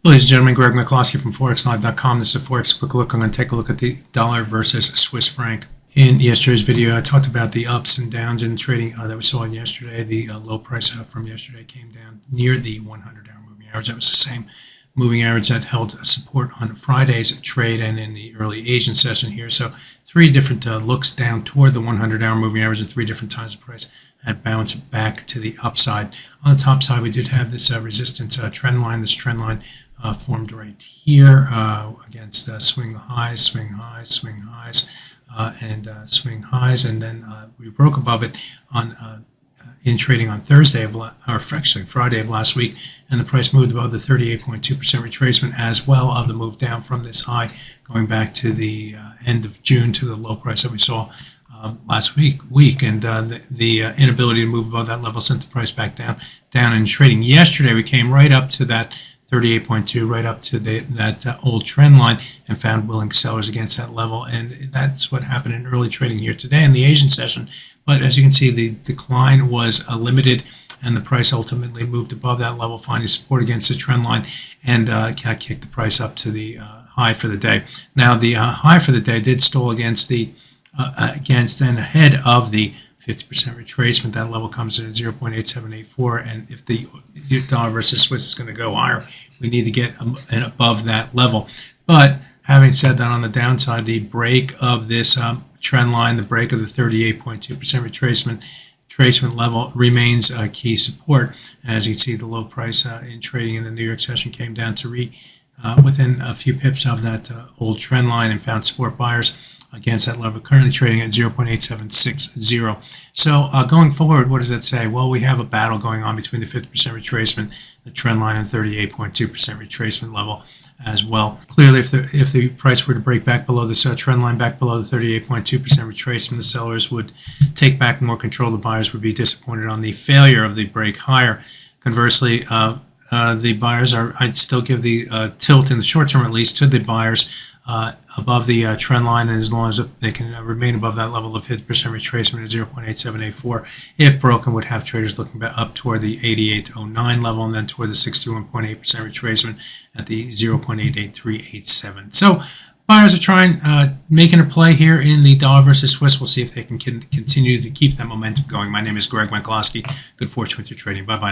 Ladies and gentlemen, Greg McCloskey from ForexLive.com. This is a Forex Quick Look. I'm going to take a look at the dollar versus Swiss franc. In yesterday's video, I talked about the ups and downs in trading that we saw yesterday. The low price from yesterday came down near the 100-hour moving average. That was the same moving average that held support on Friday's trade and in the early Asian session here. So three different looks down toward the 100-hour moving average and three different times of price had bounced back to the upside. On the top side, we did have this resistance trend line. This trend line formed right here against swing highs, swing highs, swing highs, and swing highs, and then we broke above it on in trading on Thursday of actually Friday of last week, and the price moved above the 38.2% retracement as well of the move down from this high going back to the end of June to the low price that we saw last week, and the inability to move above that level sent the price back down in trading. Yesterday we came right up to that 38.2, right up to that old trend line, and found willing sellers against that level, and that's what happened in early trading here today in the Asian session. But as you can see, the decline was limited, and the price ultimately moved above that level, finding support against the trend line, and kicked the price up to the high for the day. Now the high for the day did stall against and ahead of the 50% retracement. That level comes in at 0.8784, and if the dollar versus Swiss is going to go higher, we need to get above that level. But having said that, on the downside, the break of this trend line, the break of the 38.2% retracement level remains a key support. And as you can see, the low price in trading in the New York session came down to within a few pips of that old trend line and found support buyers against that level, currently trading at 0.8760. So going forward, what does that say? Well, we have a battle going on between the 50% retracement, the trend line, and 38.2% retracement level as well. Clearly, if the price were to break back below this trend line, back below the 38.2% retracement, the sellers would take back more control. The buyers would be disappointed on the failure of the break higher. Conversely, the buyers I'd still give the tilt in the short term, at least, to the buyers above the trend line, and as long as they can remain above that level of 50% retracement at 0.8784, if broken, would have traders looking back up toward the 88.09 level and then toward the 61.8% retracement at the 0.88387. So buyers are trying, making a play here in the dollar versus Swiss. We'll see if they can continue to keep that momentum going. My name is Greg McCloskey. Good fortune with your trading. Bye-bye now.